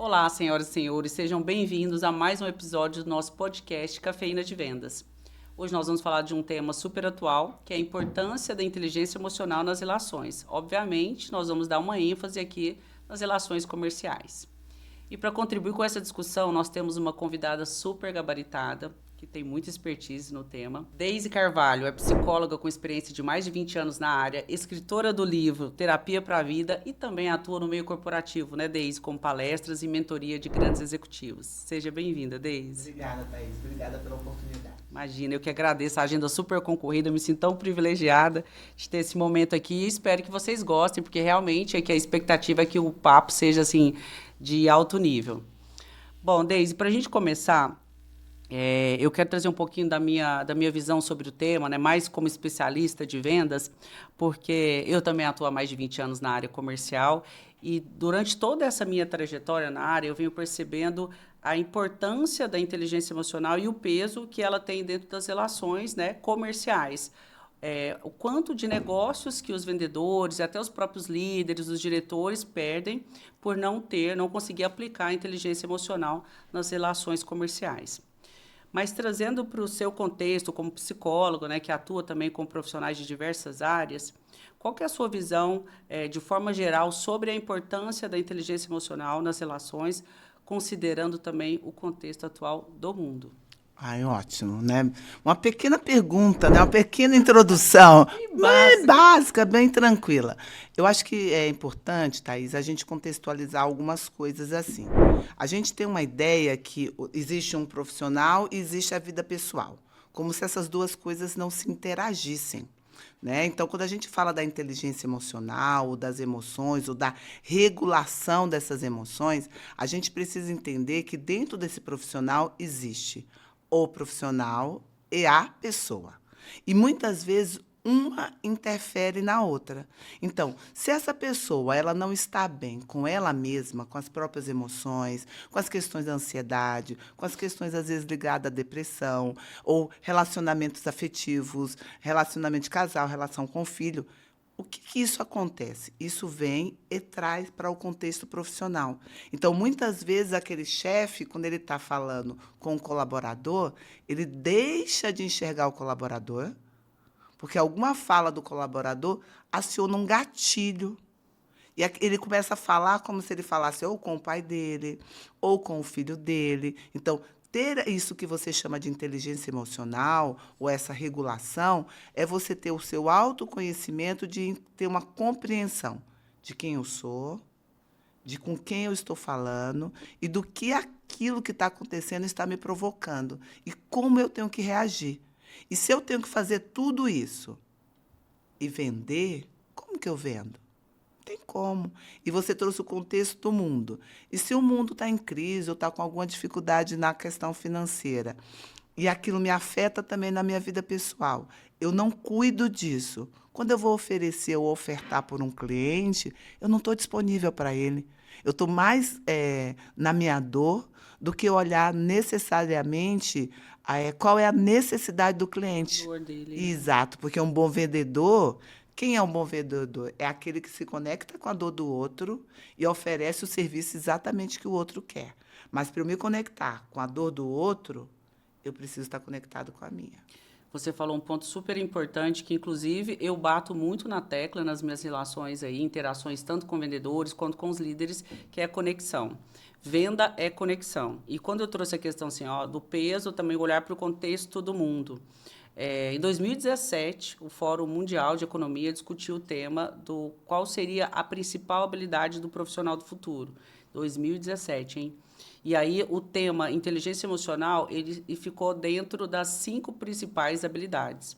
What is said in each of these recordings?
Olá, senhoras e senhores, sejam bem-vindos a mais um episódio do nosso podcast Cafeína de Vendas. Hoje nós vamos falar de um tema super atual, que é a importância da inteligência emocional nas relações. Obviamente, nós vamos dar uma ênfase aqui nas relações comerciais. E para contribuir com essa discussão, nós temos uma convidada super gabaritada, que tem muita expertise no tema. Deise Carvalho é psicóloga com experiência de mais de 20 anos na área, escritora do livro Terapia para a Vida e também atua no meio corporativo, né, Deise, com palestras e mentoria de grandes executivos. Seja bem-vinda, Deise. Obrigada, Thaís. Obrigada pela oportunidade. Imagina, eu que agradeço a agenda super concorrida, me sinto tão privilegiada de ter esse momento aqui e espero que vocês gostem, porque realmente é que a expectativa é que o papo seja, assim, de alto nível. Bom, Deise, para a gente começar, eu quero trazer um pouquinho da minha visão sobre o tema, né, mais como especialista de vendas, porque eu também atuo há mais de 20 anos na área comercial e durante toda essa minha trajetória na área, eu venho percebendo a importância da inteligência emocional e o peso que ela tem dentro das relações, né, comerciais. O quanto de negócios que os vendedores, até os próprios líderes, os diretores perdem por não conseguir aplicar a inteligência emocional nas relações comerciais. Mas trazendo para o seu contexto como psicólogo, né, que atua também com profissionais de diversas áreas, qual que é a sua visão, de forma geral, sobre a importância da inteligência emocional nas relações, considerando também o contexto atual do mundo? Ai, ótimo, né? Uma pequena pergunta, né? Uma pequena introdução, Bem bem básica. básica, bem tranquila. Eu acho que é importante, Thaís, a gente contextualizar algumas coisas assim. A gente tem uma ideia que existe um profissional e existe a vida pessoal, como se essas duas coisas não se interagissem. Né? Então, quando a gente fala da inteligência emocional, ou das emoções, ou da regulação dessas emoções, a gente precisa entender que dentro desse profissional existe o profissional e a pessoa. E muitas vezes uma interfere na outra. Então, se essa pessoa ela não está bem com ela mesma, com as próprias emoções, com as questões da ansiedade, com as questões às vezes ligadas à depressão, ou relacionamentos afetivos, relacionamento de casal, relação com o filho, o que isso acontece? Isso vem e traz para o contexto profissional. Então, muitas vezes, aquele chefe, quando ele está falando com o colaborador, ele deixa de enxergar o colaborador, porque alguma fala do colaborador aciona um gatilho. E ele começa a falar como se ele falasse ou com o pai dele, ou com o filho dele. Então, ter isso que você chama de inteligência emocional, ou essa regulação, é você ter o seu autoconhecimento de ter uma compreensão de quem eu sou, de com quem eu estou falando e do que aquilo que está acontecendo está me provocando e como eu tenho que reagir. E se eu tenho que fazer tudo isso e vender, como que eu vendo? Tem como. E você trouxe o contexto do mundo. E se o mundo está em crise ou está com alguma dificuldade na questão financeira, e aquilo me afeta também na minha vida pessoal, eu não cuido disso. Quando eu vou oferecer ou ofertar por um cliente, eu não estou disponível para ele. Eu estou mais na minha dor do que olhar necessariamente qual é a necessidade do A cliente. dor dele, né? Exato, porque um bom vendedor, quem é um bom vendedor? É aquele que se conecta com a dor do outro e oferece o serviço exatamente que o outro quer. Mas para eu me conectar com a dor do outro, eu preciso estar conectado com a minha. Você falou um ponto super importante que, inclusive, eu bato muito na tecla nas minhas relações aí, interações tanto com vendedores quanto com os líderes, que é a conexão. Venda é conexão. E quando eu trouxe a questão assim, ó, do peso, também olhar para o contexto do mundo. Em 2017, o Fórum Mundial de Economia discutiu o tema do qual seria a principal habilidade do profissional do futuro. 2017, hein? E aí o tema inteligência emocional ele ficou dentro das 5 principais habilidades.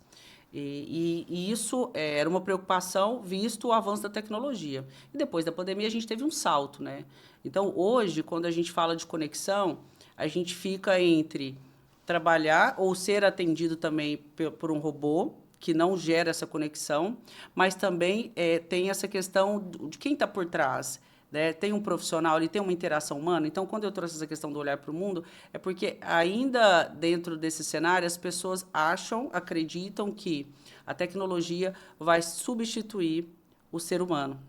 E isso era uma preocupação visto o avanço da tecnologia. E depois da pandemia a gente teve um salto, né? Então hoje, quando a gente fala de conexão, a gente fica entre trabalhar ou ser atendido também por um robô que não gera essa conexão, mas também tem essa questão de quem está por trás. Né? Tem um profissional, ele tem uma interação humana. Então, quando eu trouxe essa questão do olhar para o mundo, é porque ainda dentro desse cenário, as pessoas acham, acreditam que a tecnologia vai substituir o ser humano.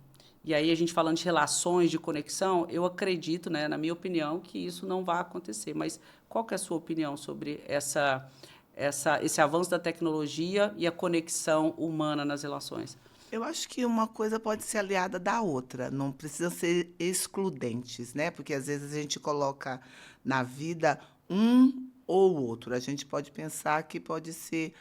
E aí, a gente falando de relações, de conexão, eu acredito, né, na minha opinião, que isso não vai acontecer. Mas qual que é a sua opinião sobre esse avanço da tecnologia e a conexão humana nas relações? Eu acho que uma coisa pode ser aliada da outra, não precisa ser excludentes, né? Porque às vezes a gente coloca na vida um ou outro. A gente pode pensar que pode ser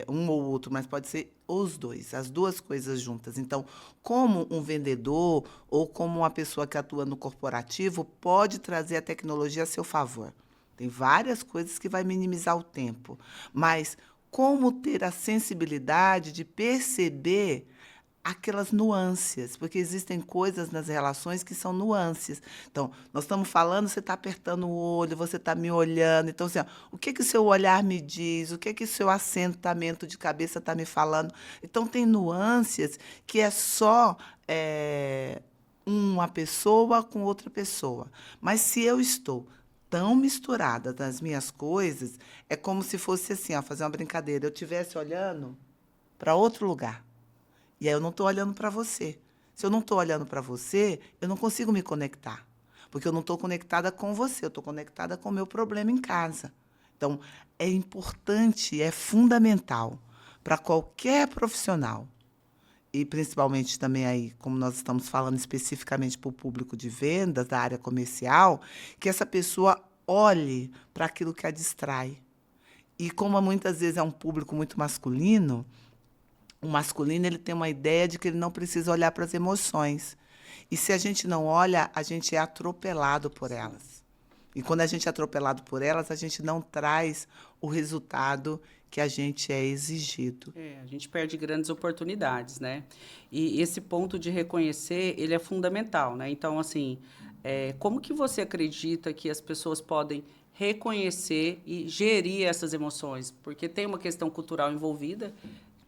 um ou outro, mas pode ser os dois, as duas coisas juntas. Então, como um vendedor ou como uma pessoa que atua no corporativo pode trazer a tecnologia a seu favor. Tem várias coisas que vai minimizar o tempo, mas como ter a sensibilidade de perceber aquelas nuances, porque existem coisas nas relações que são nuances. Então, nós estamos falando, você está apertando o olho, você está me olhando. Então, assim, ó, o que que o seu olhar me diz? O que que o seu assentamento de cabeça está me falando? Então, tem nuances que é só uma pessoa com outra pessoa. Mas se eu estou tão misturada das minhas coisas, é como se fosse assim, ó, fazer uma brincadeira. Eu estivesse olhando para outro lugar. E aí eu não estou olhando para você. Se eu não estou olhando para você, eu não consigo me conectar. Porque eu não estou conectada com você, eu estou conectada com o meu problema em casa. Então, é importante, é fundamental para qualquer profissional, e principalmente também aí, como nós estamos falando especificamente para o público de vendas, da área comercial, que essa pessoa olhe para aquilo que a distrai. E como muitas vezes é um público muito masculino, o masculino ele tem uma ideia de que ele não precisa olhar para as emoções. E se a gente não olha, a gente é atropelado por elas. E quando a gente é atropelado por elas, a gente não traz o resultado que a gente é exigido. A gente perde grandes oportunidades, né? E esse ponto de reconhecer, ele é fundamental, né? Então, assim, como que você acredita que as pessoas podem reconhecer e gerir essas emoções? Porque tem uma questão cultural envolvida,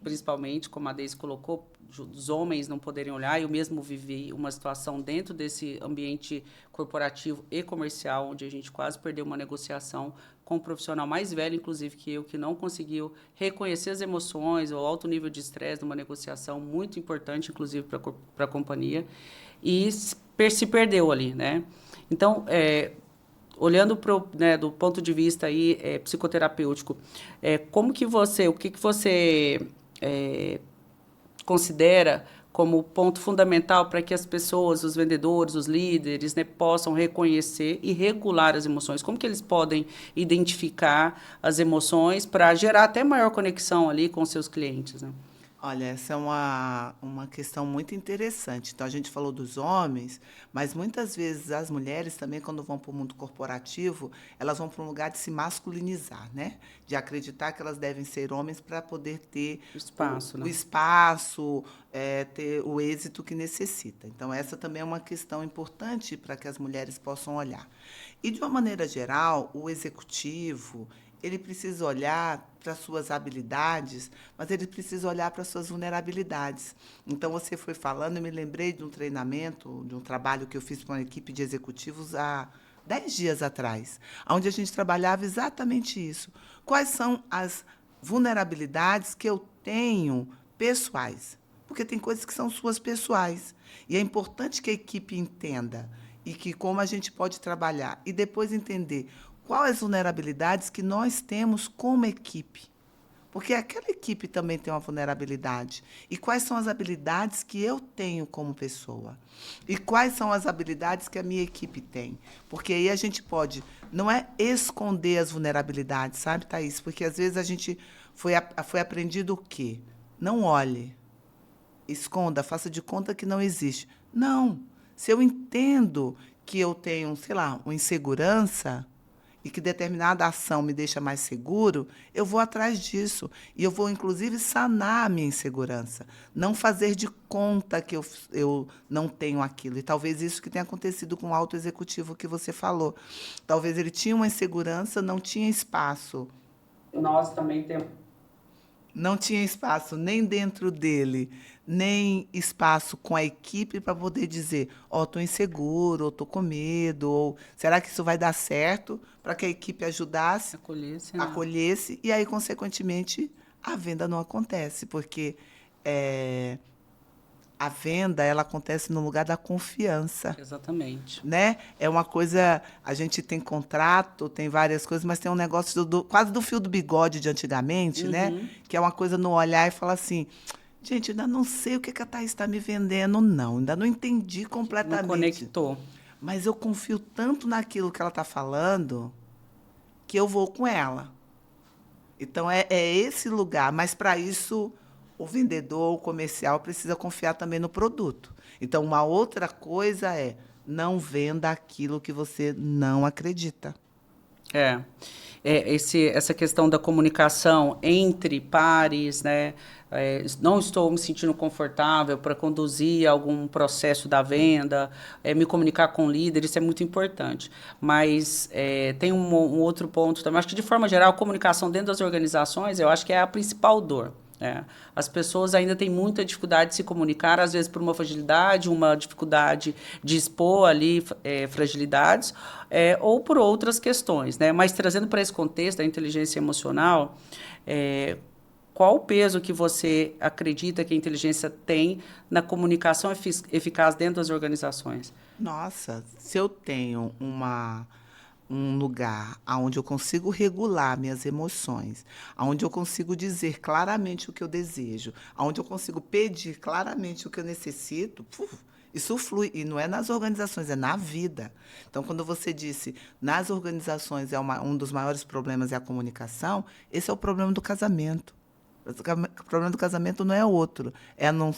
principalmente, como a Deise colocou, os homens não poderem olhar. Eu mesmo vivi uma situação dentro desse ambiente corporativo e comercial, onde a gente quase perdeu uma negociação com um profissional mais velho, inclusive, que eu, que não conseguiu reconhecer as emoções, o alto nível de estresse numa negociação muito importante, inclusive, para a companhia, e se perdeu ali, né? Então, olhando né, do ponto de vista aí, psicoterapêutico, o que que você considera como ponto fundamental para que as pessoas, os vendedores, os líderes, né, possam reconhecer e regular as emoções? Como que eles podem identificar as emoções para gerar até maior conexão ali com os seus clientes, né? Olha, essa é uma questão muito interessante. Então, a gente falou dos homens, mas muitas vezes as mulheres também, quando vão para o mundo corporativo, elas vão para um lugar de se masculinizar, né? De acreditar que elas devem ser homens para poder ter Espaço, o né? espaço, ter o êxito que necessita. Então, essa também é uma questão importante para que as mulheres possam olhar. E, de uma maneira geral, o executivo, ele precisa olhar para suas habilidades, mas ele precisa olhar para suas vulnerabilidades. Então, você foi falando, eu me lembrei de um treinamento, de um trabalho que eu fiz com uma equipe de executivos há 10 dias atrás, onde a gente trabalhava exatamente isso. Quais são as vulnerabilidades que eu tenho pessoais? Porque tem coisas que são suas pessoais. E é importante que a equipe entenda e que como a gente pode trabalhar. E depois entender quais as vulnerabilidades que nós temos como equipe. Porque aquela equipe também tem uma vulnerabilidade. E quais são as habilidades que eu tenho como pessoa? E quais são as habilidades que a minha equipe tem? Porque aí a gente pode, não é esconder as vulnerabilidades, sabe, Thaís? Porque às vezes a gente foi aprendido o quê? Não olhe, esconda, faça de conta que não existe. Não. Se eu entendo que eu tenho, sei lá, uma insegurança, e que determinada ação me deixa mais seguro, eu vou atrás disso. E eu vou, inclusive, sanar a minha insegurança. Não fazer de conta que eu não tenho aquilo. E talvez isso que tenha acontecido com o alto executivo que você falou. Talvez ele tinha uma insegurança, não tinha espaço. Nós também temos. Não tinha espaço nem dentro dele, nem espaço com a equipe para poder dizer, ó, estou inseguro, ou estou com medo, ou será que isso vai dar certo? Para que a equipe ajudasse, acolhesse, e aí, consequentemente, a venda não acontece, porque A venda, ela acontece no lugar da confiança, Exatamente. né? É uma coisa, a gente tem contrato, tem várias coisas, mas tem um negócio quase do fio do bigode de antigamente, né? Uhum. Que é uma coisa no olhar e falar assim, gente, ainda não sei o que que a Thaís está me vendendo, não. Ainda não entendi Não completamente. conectou. Mas eu confio tanto naquilo que ela está falando que eu vou com ela. Então, é esse lugar. Mas, para isso, o vendedor, o comercial, precisa confiar também no produto. Então, uma outra coisa é não venda aquilo que você não acredita. É. Essa questão da comunicação entre pares, né? Não estou me sentindo confortável para conduzir algum processo da venda, me comunicar com o líder, isso é muito importante. Mas tem um outro ponto também. Acho que, de forma geral, a comunicação dentro das organizações, eu acho que é a principal dor. As pessoas ainda têm muita dificuldade de se comunicar, às vezes por uma fragilidade, uma dificuldade de expor ali fragilidades, ou por outras questões, né? Mas trazendo para esse contexto da inteligência emocional, qual o peso que você acredita que a inteligência tem na comunicação eficaz dentro das organizações? Nossa, se eu tenho um lugar onde eu consigo regular minhas emoções, onde eu consigo dizer claramente o que eu desejo, onde eu consigo pedir claramente o que eu necessito, isso flui. E não é nas organizações, é na vida. Então, quando você disse nas organizações um dos maiores problemas é a comunicação, esse é o problema do casamento. O problema do casamento não é outro,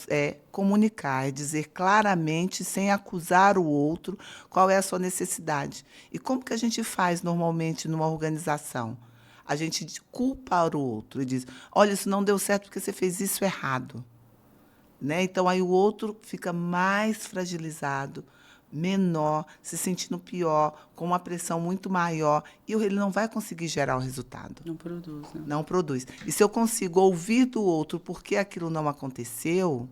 é comunicar, é dizer claramente, sem acusar o outro, qual é a sua necessidade. E como que a gente faz normalmente numa organização? A gente culpa o outro e diz, olha, isso não deu certo porque você fez isso errado. Né? Então, aí o outro fica mais fragilizado, menor, se sentindo pior, com uma pressão muito maior, e ele não vai conseguir gerar o resultado. Não produz, né? Não produz. E se eu consigo ouvir do outro por que aquilo não aconteceu,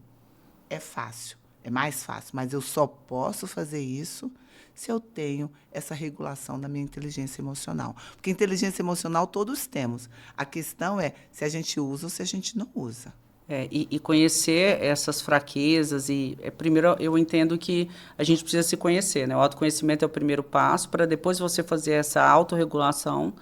é fácil, é mais fácil. Mas eu só posso fazer isso se eu tenho essa regulação da minha inteligência emocional. Porque inteligência emocional todos temos. A questão é se a gente usa ou se a gente não usa. E conhecer essas fraquezas primeiro eu entendo que a gente precisa se conhecer, né? O autoconhecimento é o primeiro passo para depois você fazer essa autorregulação,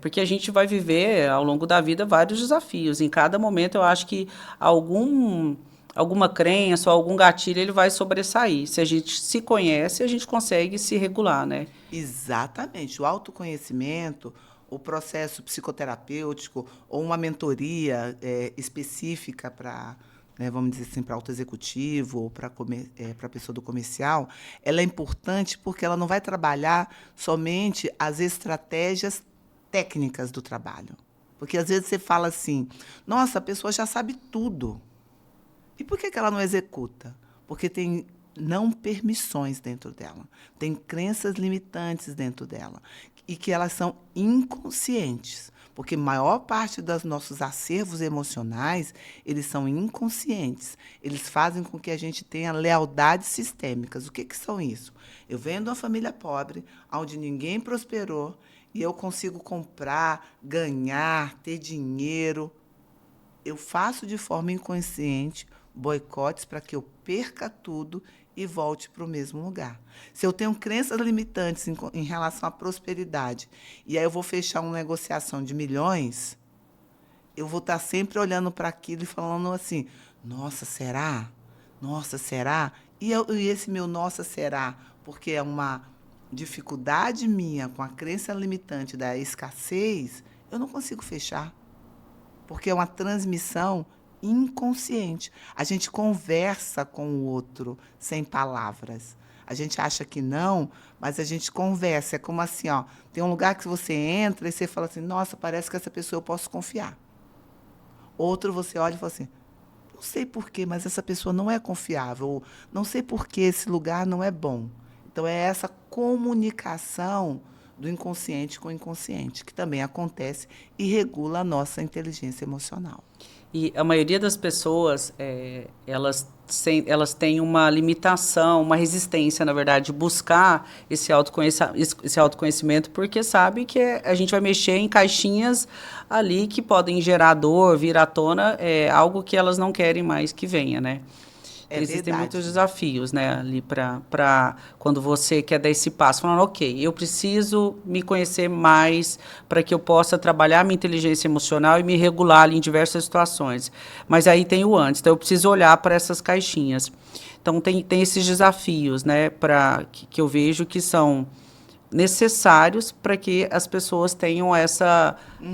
porque a gente vai viver ao longo da vida vários desafios. Em cada momento eu acho que alguma crença ou algum gatilho ele vai sobressair. Se a gente se conhece, a gente consegue se regular, né? Exatamente. O autoconhecimento, o processo psicoterapêutico ou uma mentoria específica para, né, vamos dizer assim, para autoexecutivo ou para a pessoa do comercial, ela é importante porque ela não vai trabalhar somente as estratégias técnicas do trabalho. Porque às vezes você fala assim, nossa, a pessoa já sabe tudo. E por que ela não executa? Porque tem não permissões dentro dela, tem crenças limitantes dentro dela e que elas são inconscientes, porque a maior parte dos nossos acervos emocionais, eles são inconscientes. Eles fazem com que a gente tenha lealdades sistêmicas. O que são isso? Eu venho de uma família pobre, onde ninguém prosperou, e eu consigo comprar, ganhar, ter dinheiro. Eu faço de forma inconsciente boicotes para que eu perca tudo e volte para o mesmo lugar. Se eu tenho crenças limitantes em relação à prosperidade, e aí eu vou fechar uma negociação de milhões, eu vou estar sempre olhando para aquilo e falando assim, nossa, será? Nossa, será? E esse meu nossa, será? Porque é uma dificuldade minha com a crença limitante da escassez, eu não consigo fechar. Porque é uma transmissão inconsciente. A gente conversa com o outro sem palavras. A gente acha que não, mas a gente conversa. É como assim, ó, tem um lugar que você entra e você fala assim, nossa, parece que essa pessoa eu posso confiar. Outro você olha e fala assim, não sei porquê, mas essa pessoa não é confiável. Ou, não sei porquê esse lugar não é bom. Então, é essa comunicação do inconsciente com o inconsciente, que também acontece e regula a nossa inteligência emocional. E a maioria das pessoas, elas têm uma limitação, uma resistência, na verdade, de buscar esse autoconhecimento, porque sabe que a gente vai mexer em caixinhas ali que podem gerar dor, vir à tona, algo que elas não querem mais que venha, né? Existem verdade. muitos desafios, né, ali para quando você quer dar esse passo, falando, ok, eu preciso me conhecer mais para que eu possa trabalhar minha inteligência emocional e me regular ali em diversas situações. Mas aí tem o antes, então eu preciso olhar para essas caixinhas. Então tem esses desafios, né, que eu vejo que são necessários para que as pessoas tenham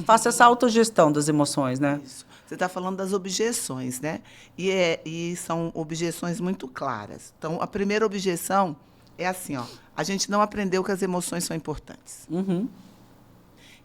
façam essa autogestão das emoções, né? Isso. Você está falando das objeções, né? E são objeções muito claras. Então, a primeira objeção é assim, ó, a gente não aprendeu que as emoções são importantes. Uhum.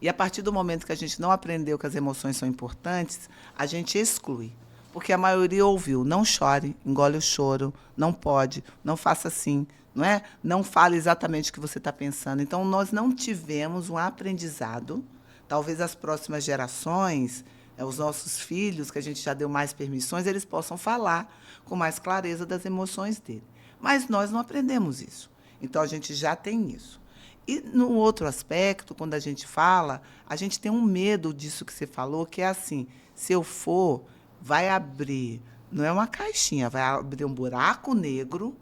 E a partir do momento que a gente não aprendeu que as emoções são importantes, a gente exclui. Porque a maioria ouviu, não chore, engole o choro, não pode, não faça assim, não é? Não fale exatamente o que você está pensando. Então, nós não tivemos um aprendizado. Talvez as próximas gerações, os nossos filhos, que a gente já deu mais permissões, eles possam falar com mais clareza das emoções dele. Mas nós não aprendemos isso. Então, a gente já tem isso. E, no outro aspecto, quando a gente fala, a gente tem um medo disso que você falou, que é assim, se eu for, vai abrir, não é uma caixinha, vai abrir um buraco negro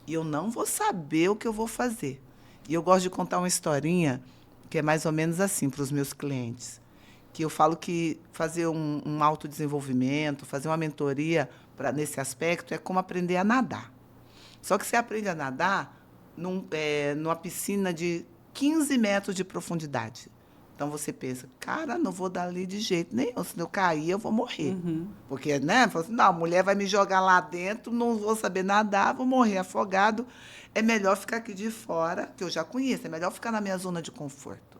e eu não vou saber o que eu vou fazer. E eu gosto de contar uma historinha que é mais ou menos assim para os meus clientes, que eu falo que fazer um autodesenvolvimento, fazer uma mentoria nesse aspecto é como aprender a nadar. Só que você aprende a nadar numa piscina de 15 metros de profundidade. Então, você pensa, cara, não vou dar ali de jeito nenhum. Se eu cair, eu vou morrer. Uhum. Porque, né? Fala assim, não, a mulher vai me jogar lá dentro, não vou saber nadar, vou morrer afogado. É melhor ficar aqui de fora, que eu já conheço, é melhor ficar na minha zona de conforto.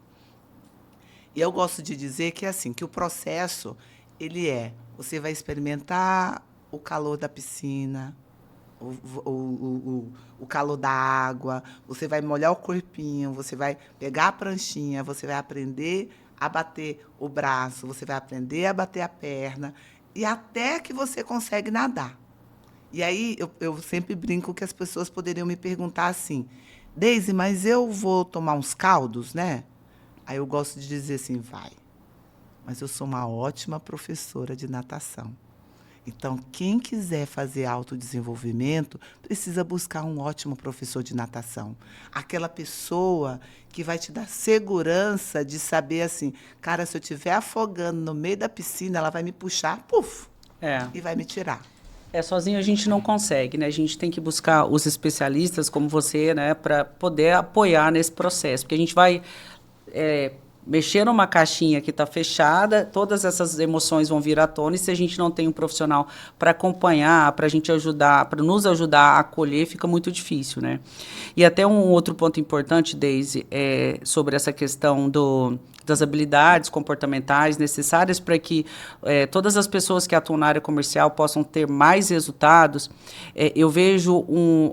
E eu gosto de dizer que, assim, que o processo, você vai experimentar o calor da piscina, o calor da água, você vai molhar o corpinho, você vai pegar a pranchinha, você vai aprender a bater o braço, você vai aprender a bater a perna, e até que você consegue nadar. E aí eu sempre brinco que as pessoas poderiam me perguntar assim, Deise, mas eu vou tomar uns caldos, né? Aí eu gosto de dizer assim, vai, mas eu sou uma ótima professora de natação. Então, quem quiser fazer autodesenvolvimento, precisa buscar um ótimo professor de natação. Aquela pessoa que vai te dar segurança de saber assim, cara, se eu estiver afogando no meio da piscina, ela vai me puxar, puf, e vai me tirar. Sozinho a gente não consegue, né? A gente tem que buscar os especialistas como você, né, para poder apoiar nesse processo, porque a gente vai mexer numa caixinha que está fechada, todas essas emoções vão vir à tona, e se a gente não tem um profissional para acompanhar, para a gente ajudar, para nos ajudar a acolher, fica muito difícil, né? E até um outro ponto importante, Deise, sobre essa questão das habilidades comportamentais necessárias para que todas as pessoas que atuam na área comercial possam ter mais resultados. Eu vejo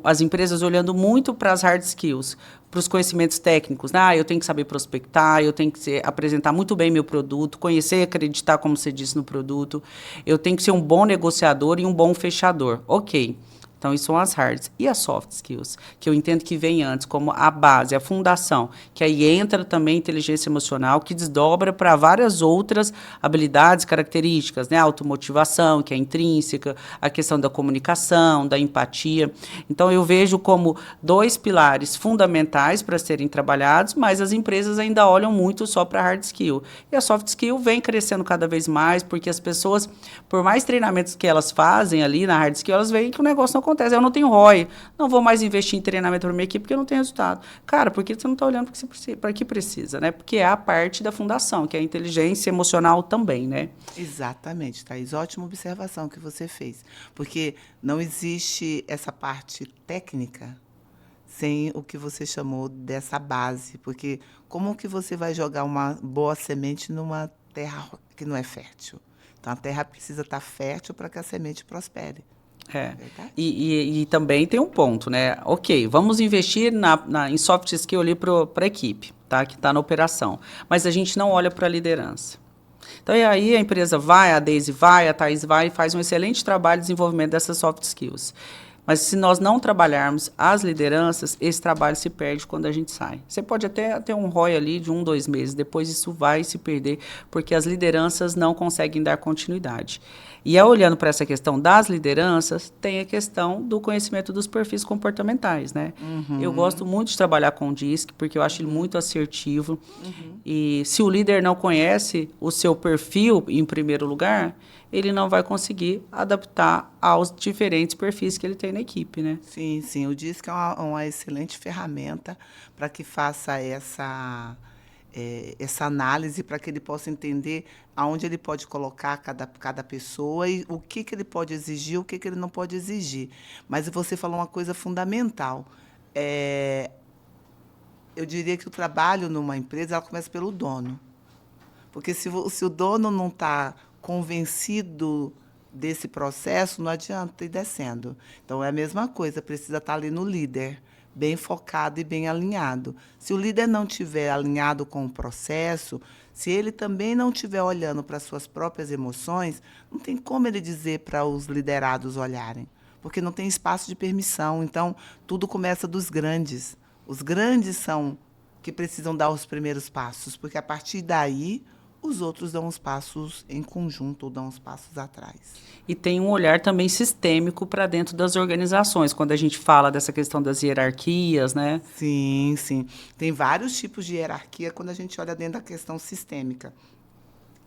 as empresas olhando muito para as hard skills, para os conhecimentos técnicos. Eu tenho que saber prospectar, eu tenho que apresentar muito bem meu produto, conhecer e acreditar, como você disse, no produto. Eu tenho que ser um bom negociador e um bom fechador. Ok. Então, isso são as hards. E as soft skills, que eu entendo que vem antes, como a base, a fundação, que aí entra também a inteligência emocional, que desdobra para várias outras habilidades, características, né? A automotivação, que é intrínseca, a questão da comunicação, da empatia. Então, eu vejo como 2 pilares fundamentais para serem trabalhados, mas as empresas ainda olham muito só para a hard skill. E a soft skill vem crescendo cada vez mais, porque as pessoas, por mais treinamentos que elas fazem ali na hard skill, elas veem que o negócio não acontece. Eu não tenho ROI, não vou mais investir em treinamento para minha equipe porque eu não tenho resultado. Cara, por que você não está olhando para que precisa, né? Porque é a parte da fundação, que é a inteligência emocional também, né? Exatamente, Thaís. Ótima observação que você fez. Porque não existe essa parte técnica sem o que você chamou dessa base. Porque como que você vai jogar uma boa semente numa terra que não é fértil? Então, a terra precisa estar fértil para que a semente prospere. E também tem um ponto, né? Ok, vamos investir em soft skill ali para a equipe, tá? Que está na operação. Mas a gente não olha para a liderança. Então, e aí a empresa vai, a Deise vai, a Thaís vai e faz um excelente trabalho de desenvolvimento dessas soft skills. Mas se nós não trabalharmos as lideranças, esse trabalho se perde quando a gente sai. Você pode até ter um ROI ali de 1, 2 meses, depois isso vai se perder, porque as lideranças não conseguem dar continuidade. E olhando para essa questão das lideranças, tem a questão do conhecimento dos perfis comportamentais, né? Eu gosto muito de trabalhar com o DISC, porque eu acho ele muito assertivo. E se o líder não conhece o seu perfil, em primeiro lugar, ele não vai conseguir adaptar aos diferentes perfis que ele tem na equipe, né? Sim, sim. O DISC é uma excelente ferramenta para que faça essa análise, para que ele possa entender aonde ele pode colocar cada pessoa e o que ele pode exigir, o que ele não pode exigir. Mas você falou uma coisa fundamental. Eu diria que o trabalho numa empresa ela começa pelo dono. Porque se o dono não está convencido desse processo, não adianta ir descendo. Então, é a mesma coisa, precisa estar ali no líder, bem focado e bem alinhado. Se o líder não estiver alinhado com o processo, se ele também não estiver olhando para as suas próprias emoções, não tem como ele dizer para os liderados olharem, porque não tem espaço de permissão. Então, tudo começa dos grandes. Os grandes são que precisam dar os primeiros passos, porque a partir daí os outros dão os passos em conjunto ou dão os passos atrás. E tem um olhar também sistêmico para dentro das organizações, quando a gente fala dessa questão das hierarquias, né? Sim, sim. Tem vários tipos de hierarquia quando a gente olha dentro da questão sistêmica.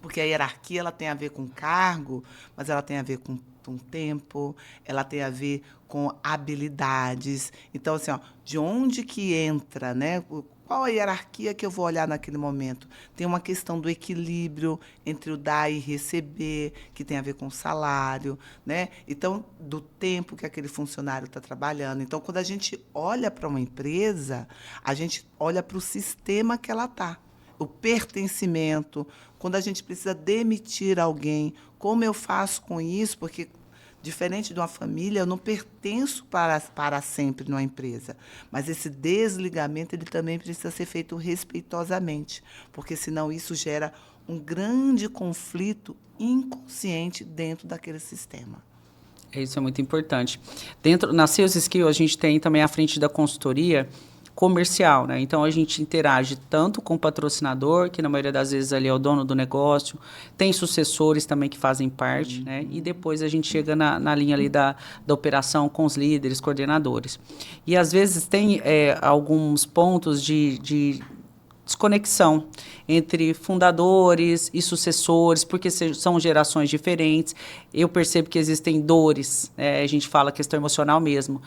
Porque a hierarquia ela tem a ver com cargo, mas ela tem a ver com tempo, ela tem a ver com habilidades. Então, assim, ó, de onde que entra, né? Qual a hierarquia que eu vou olhar naquele momento? Tem uma questão do equilíbrio entre o dar e receber, que tem a ver com o salário, né? Então, do tempo que aquele funcionário está trabalhando. Então, quando a gente olha para uma empresa, a gente olha para o sistema que ela está. O pertencimento, quando a gente precisa demitir alguém, como eu faço com isso? Porque, diferente de uma família, eu não pertenço para sempre numa empresa. Mas esse desligamento ele também precisa ser feito respeitosamente, porque senão isso gera um grande conflito inconsciente dentro daquele sistema. Isso é muito importante. Na Sales Skill, a gente tem também a frente da consultoria comercial, né? Então, a gente interage tanto com o patrocinador, que na maioria das vezes ali é o dono do negócio, tem sucessores também que fazem parte, né? E depois a gente chega na linha ali da operação com os líderes, coordenadores. E, às vezes, tem alguns pontos de desconexão entre fundadores e sucessores, porque são gerações diferentes. Eu percebo que existem dores, a gente fala questão emocional mesmo,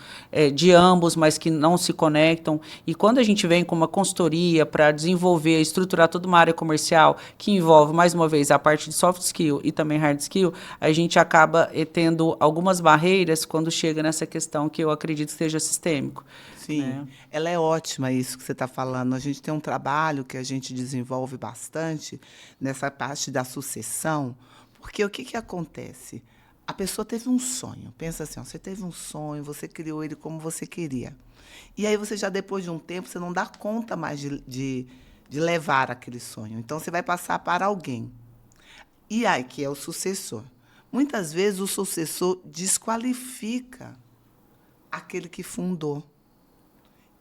de ambos, mas que não se conectam. E quando a gente vem com uma consultoria para desenvolver, estruturar toda uma área comercial, que envolve, mais uma vez, a parte de soft skill e também hard skill, a gente acaba tendo algumas barreiras quando chega nessa questão que eu acredito que seja sistêmico. Sim, ela é ótima isso que você está falando. A gente tem um trabalho que a gente desenvolve bastante nessa parte da sucessão, porque o que acontece? A pessoa teve um sonho. Pensa assim, ó, você teve um sonho, você criou ele como você queria. E aí você já, depois de um tempo, você não dá conta mais de levar aquele sonho. Então, você vai passar para alguém. E aí, que é o sucessor. Muitas vezes, o sucessor desqualifica aquele que fundou.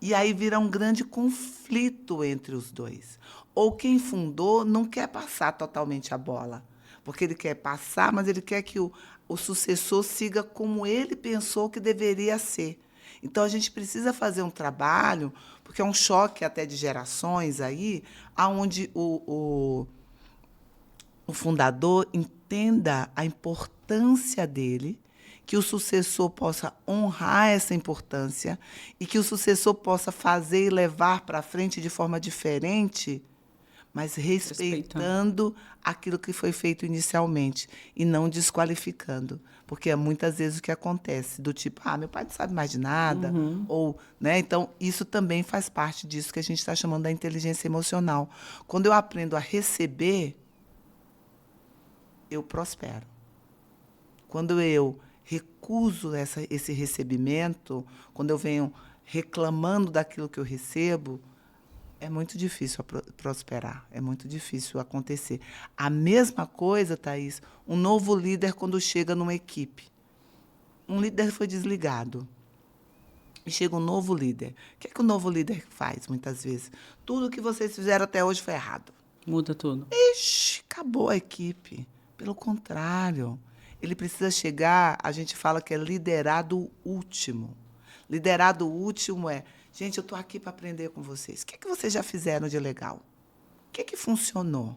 E aí vira um grande conflito entre os dois. Ou quem fundou não quer passar totalmente a bola, porque ele quer passar, mas ele quer que o sucessor siga como ele pensou que deveria ser. Então, a gente precisa fazer um trabalho, porque é um choque até de gerações aí, onde o fundador entenda a importância dele, que o sucessor possa honrar essa importância e que o sucessor possa fazer e levar para frente de forma diferente, mas respeitando aquilo que foi feito inicialmente e não desqualificando. Porque é muitas vezes o que acontece, do tipo, meu pai não sabe mais de nada, ou, né? Então, isso também faz parte disso que a gente está chamando da inteligência emocional. Quando eu aprendo a receber, eu prospero. Quando eu recuso esse recebimento, quando eu venho reclamando daquilo que eu recebo, é muito difícil prosperar, é muito difícil acontecer. A mesma coisa, Thaís, um novo líder quando chega numa equipe. Um líder foi desligado. e chega um novo líder. O que é que o novo líder faz, muitas vezes? Tudo que vocês fizeram até hoje foi errado. Muda tudo. Ixi, acabou a equipe. Pelo contrário, ele precisa chegar, a gente fala que é liderado último. Liderado último é, gente, eu estou aqui para aprender com vocês. O que é que vocês já fizeram de legal? O que é que funcionou?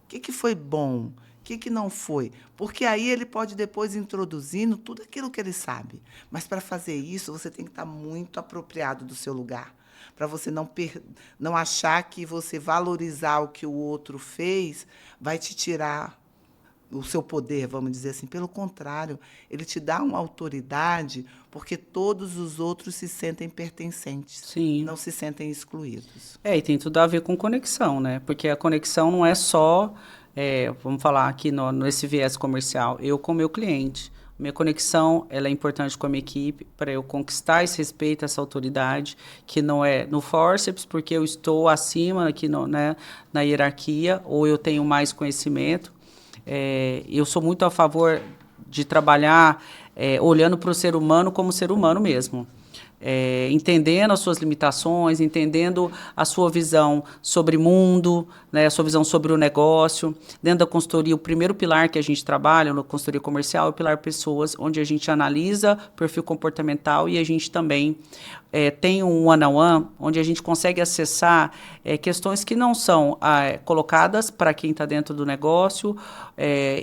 O que é que foi bom? O que é que não foi? Porque aí ele pode depois ir introduzindo tudo aquilo que ele sabe. Mas para fazer isso, você tem que estar muito apropriado do seu lugar. Para você não achar que você valorizar o que o outro fez vai te tirar o seu poder, vamos dizer assim. Pelo contrário, ele te dá uma autoridade porque todos os outros se sentem pertencentes, Sim. não se sentem excluídos. E tem tudo a ver com conexão, né? Porque a conexão não é só, vamos falar aqui nesse viés comercial, eu com o meu cliente. Minha conexão, ela é importante com a minha equipe para eu conquistar esse respeito, essa autoridade, que não é no forceps, porque eu estou acima aqui né, na hierarquia, ou eu tenho mais conhecimento. Eu sou muito a favor de trabalhar olhando para o ser humano como ser humano mesmo. Entendendo as suas limitações, entendendo a sua visão sobre mundo, né, a sua visão sobre o negócio. Dentro da consultoria, o primeiro pilar que a gente trabalha na consultoria comercial é o pilar pessoas, onde a gente analisa perfil comportamental e a gente também tem um one-on-one, onde a gente consegue acessar questões que não são colocadas para quem está dentro do negócio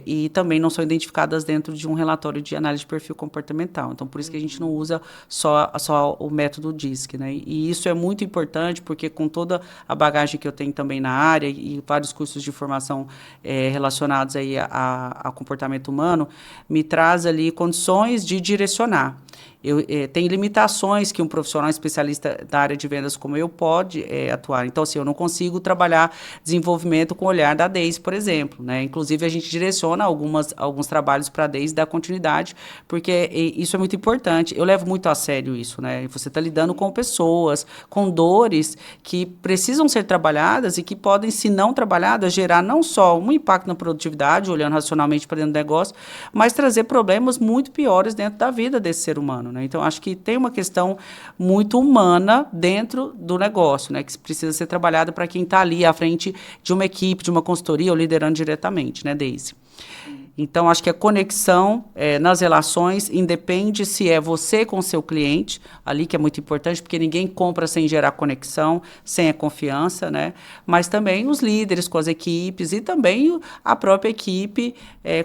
e também não são identificadas dentro de um relatório de análise de perfil comportamental. Então, por isso que a gente não usa só o método DISC, né? E isso é muito importante, porque com toda a bagagem que eu tenho também na área e vários cursos de formação relacionados aí a comportamento humano, me traz ali condições de direcionar. Tem limitações que um profissional especialista da área de vendas como eu pode atuar. Então, assim, eu não consigo trabalhar desenvolvimento com o olhar da Daisy, por exemplo, né? Inclusive, a gente direciona alguns trabalhos para a Daisy dar continuidade, porque isso é muito importante. Eu levo muito a sério isso, né? Você está lidando com pessoas, com dores que precisam ser trabalhadas e que podem, se não trabalhadas, gerar não só um impacto na produtividade, olhando racionalmente para dentro do negócio, mas trazer problemas muito piores dentro da vida desse ser humano. Né? Então, acho que tem uma questão muito humana dentro do negócio, né? Que precisa ser trabalhada para quem está ali à frente de uma equipe, de uma consultoria ou liderando diretamente, né, Daisy? Então, acho que a conexão nas relações independe se é você com o seu cliente, ali que é muito importante, porque ninguém compra sem gerar conexão, sem a confiança, né? Mas também os líderes com as equipes e também a própria equipe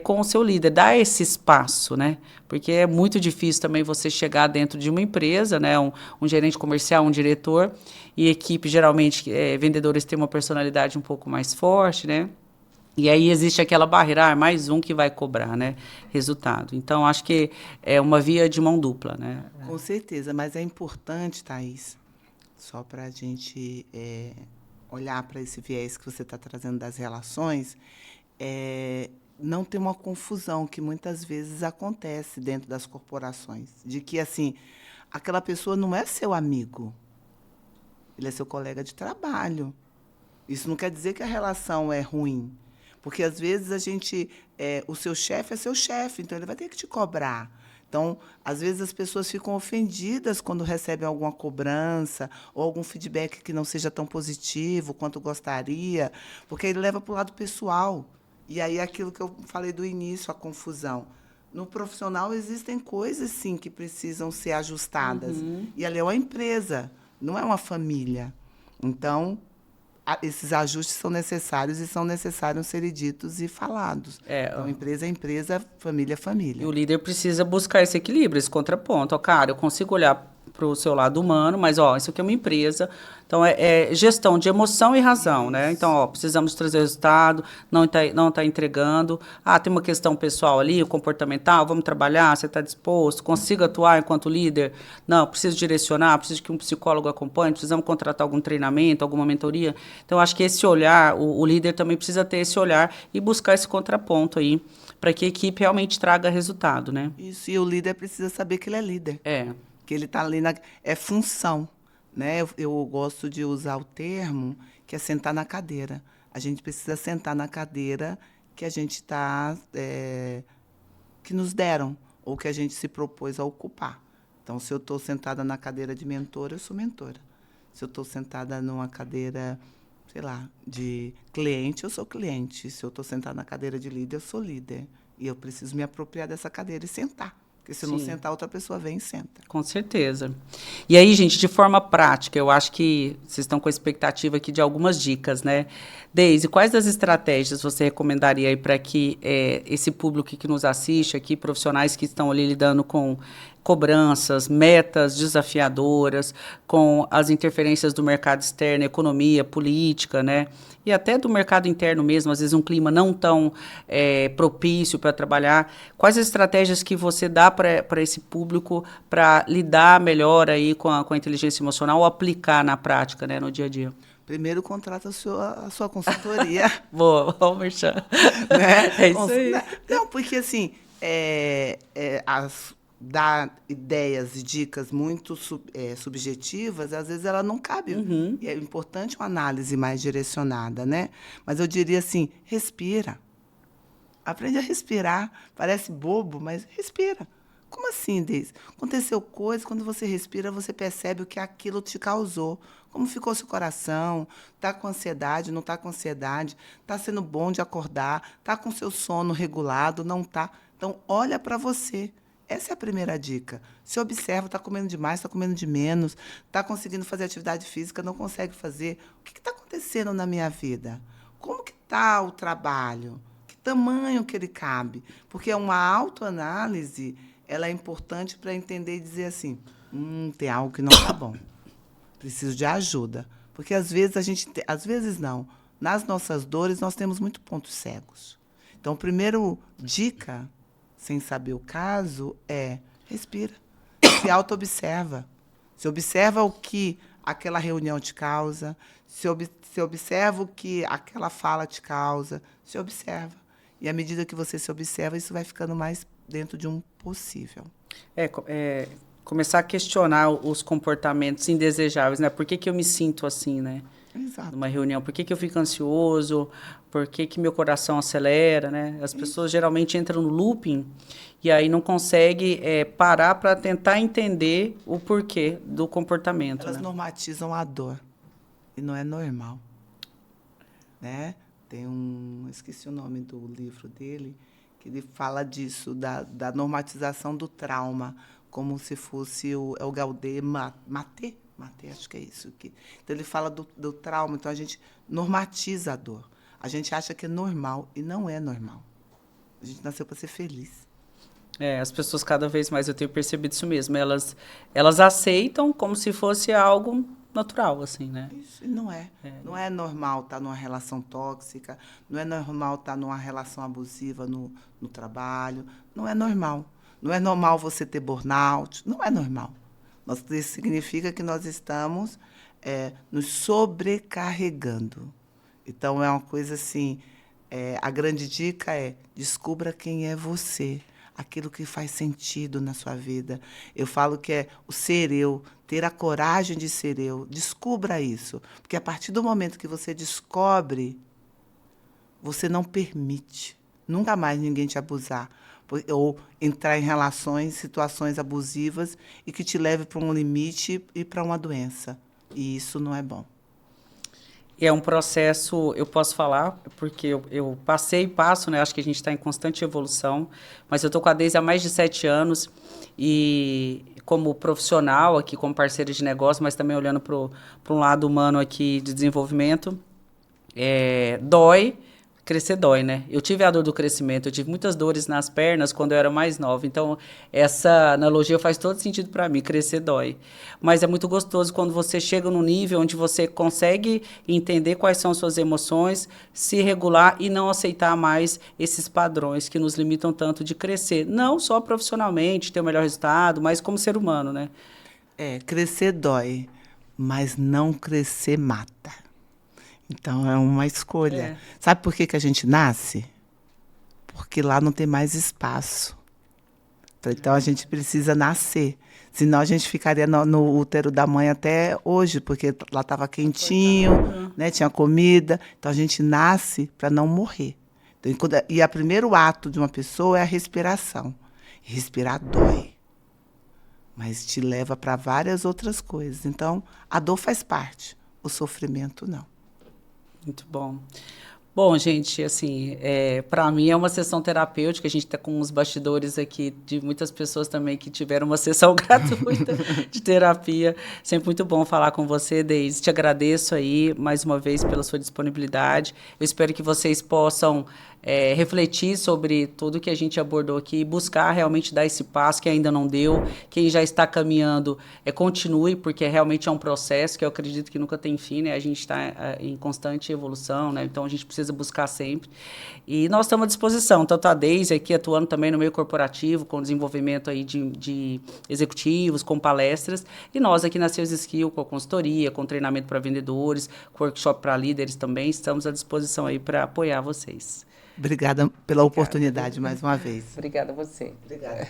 com o seu líder. Dá esse espaço, né? Porque é muito difícil também você chegar dentro de uma empresa, né? Um gerente comercial, um diretor, e equipe, geralmente, vendedores têm uma personalidade um pouco mais forte, né? E aí existe aquela barreira, mais um que vai cobrar, né, resultado. Então, acho que é uma via de mão dupla, né? Com certeza, mas é importante, Thaís, só para a gente olhar para esse viés que você está trazendo das relações, não ter uma confusão que muitas vezes acontece dentro das corporações, de que, assim, aquela pessoa não é seu amigo, ele é seu colega de trabalho. Isso não quer dizer que a relação é ruim. Porque, às vezes, o seu chefe é seu chefe, então ele vai ter que te cobrar. Então, às vezes, as pessoas ficam ofendidas quando recebem alguma cobrança ou algum feedback que não seja tão positivo quanto gostaria, porque ele leva para o lado pessoal. E aí, aquilo que eu falei do início, a confusão. No profissional, existem coisas, sim, que precisam ser ajustadas. Uhum. E ali é uma empresa, não é uma família. Então, esses ajustes são necessários e são necessários serem ditos e falados. Então, empresa é empresa, família é família. E o líder precisa buscar esse equilíbrio, esse contraponto. Ó, cara, eu consigo olhar para o seu lado humano, mas, isso aqui é uma empresa. Então, é gestão de emoção e razão, isso, né? Então, precisamos trazer resultado, não tá entregando. Tem uma questão pessoal ali, comportamental, vamos trabalhar, você está disposto, consigo atuar enquanto líder? Não, preciso direcionar, preciso que um psicólogo acompanhe, precisamos contratar algum treinamento, alguma mentoria. Então, acho que esse olhar, o líder também precisa ter esse olhar e buscar esse contraponto aí, para que a equipe realmente traga resultado, né? Isso, e o líder precisa saber que ele é líder. Que ele está ali é função, né? Eu gosto de usar o termo que é sentar na cadeira. A gente precisa sentar na cadeira que a gente que nos deram ou que a gente se propôs a ocupar. Então, se eu estou sentada na cadeira de mentora, eu sou mentora. Se eu estou sentada numa cadeira, sei lá, de cliente, eu sou cliente. Se eu estou sentada na cadeira de líder, eu sou líder. E eu preciso me apropriar dessa cadeira e sentar. Porque se eu não sentar, outra pessoa vem e senta. Com certeza. E aí, gente, de forma prática, eu acho que vocês estão com a expectativa aqui de algumas dicas, né? Deise, quais das estratégias você recomendaria aí para que esse público que nos assiste aqui, profissionais que estão ali lidando com cobranças, metas desafiadoras, com as interferências do mercado externo, economia, política, né? E até do mercado interno mesmo, às vezes um clima não tão propício para trabalhar. Quais as estratégias que você dá para esse público para lidar melhor aí com a inteligência emocional ou aplicar na prática, né, no dia a dia? Primeiro, contrata a sua consultoria. Boa, vamos mexer. Né? É isso aí. Não, porque assim, dar ideias e dicas muito subjetivas, às vezes ela não cabe. Uhum. E é importante uma análise mais direcionada, né? Mas eu diria assim, respira. Aprende a respirar. Parece bobo, mas respira. Como assim, Deise? Aconteceu coisa, quando você respira, você percebe o que aquilo te causou. Como ficou seu coração? Está com ansiedade, não está com ansiedade? Está sendo bom de acordar? Está com seu sono regulado? Não está? Então, olha para você. Essa é a primeira dica. Se observa, está comendo demais, está comendo de menos, está conseguindo fazer atividade física, não consegue fazer. O que está acontecendo na minha vida? Como que está o trabalho? Que tamanho que ele cabe? Porque uma autoanálise, ela é importante para entender e dizer assim, tem algo que não está bom. Preciso de ajuda. Porque às vezes às vezes não. Nas nossas dores, nós temos muito pontos cegos. Então, primeiro dica, sem saber o caso, respira. Se auto-observa. Se observa o que aquela reunião te causa, se observa o que aquela fala te causa, se observa. E à medida que você se observa, isso vai ficando mais dentro de um possível. Começar a questionar os comportamentos indesejáveis, né? Por que eu me sinto assim, né? Exato. Numa reunião, por que eu fico ansioso, por que meu coração acelera, né? As pessoas geralmente entram no looping e aí não conseguem parar para tentar entender o porquê do comportamento. Elas né? normatizam a dor e não é normal, né? Tem esqueci o nome do livro dele, que ele fala disso, da normatização do trauma, como se fosse o Gaudet Maté, acho que é isso. Então, ele fala do trauma. Então, a gente normatiza a dor. A gente acha que é normal e não é normal. A gente nasceu para ser feliz. As pessoas cada vez mais, eu tenho percebido isso mesmo, elas aceitam como se fosse algo natural, assim, né? Isso, e não é. Não é normal estar numa relação tóxica, não é normal estar numa relação abusiva no trabalho, não é normal. Não é normal você ter burnout, não é normal. Isso significa que nós estamos nos sobrecarregando. Então, é uma coisa assim, a grande dica descubra quem é você, aquilo que faz sentido na sua vida. Eu falo que é o ser eu, ter a coragem de ser eu. Descubra isso, porque a partir do momento que você descobre, você não permite nunca mais ninguém te abusar, ou entrar em relações, situações abusivas e que te leve para um limite e para uma doença. E isso não é bom. É um processo, eu posso falar, porque eu passei e passo, né? Acho que a gente está em constante evolução, mas eu estou com a Deise há mais de 7 anos e como profissional aqui, como parceira de negócio, mas também olhando para um lado humano aqui de desenvolvimento, crescer dói, né? Eu tive a dor do crescimento, eu tive muitas dores nas pernas quando eu era mais nova, então essa analogia faz todo sentido para mim, crescer dói. Mas é muito gostoso quando você chega num nível onde você consegue entender quais são as suas emoções, se regular e não aceitar mais esses padrões que nos limitam tanto de crescer, não só profissionalmente, ter o melhor resultado, mas como ser humano, né? Crescer dói, mas não crescer mata. Então, é uma escolha. Sabe por que a gente nasce? Porque lá não tem mais espaço. Então, a gente precisa nascer. Senão, a gente ficaria no útero da mãe até hoje, porque lá estava quentinho, né? Tinha comida. Então, a gente nasce para não morrer. Então, e o primeiro ato de uma pessoa é a respiração. Respirar dói. mas te leva para várias outras coisas. Então, a dor faz parte, o sofrimento não. Muito bom. Bom, gente, assim, para mim é uma sessão terapêutica. A gente está com os bastidores aqui de muitas pessoas também que tiveram uma sessão gratuita de terapia. Sempre muito bom falar com você, Deise. Te agradeço aí mais uma vez pela sua disponibilidade. Eu espero que vocês possam refletir sobre tudo que a gente abordou aqui, buscar realmente dar esse passo que ainda não deu. Quem já está caminhando, continue, porque realmente é um processo que eu acredito que nunca tem fim, né? A gente está em constante evolução, né? Então a gente precisa buscar sempre. E nós estamos à disposição, tanto a Deise aqui atuando também no meio corporativo, com desenvolvimento aí de executivos, com palestras, e nós aqui na Sales Skill, com a consultoria, com treinamento para vendedores, com workshop para líderes também, estamos à disposição aí para apoiar vocês. Obrigada pela oportunidade mais uma vez. Obrigada a você. Obrigada.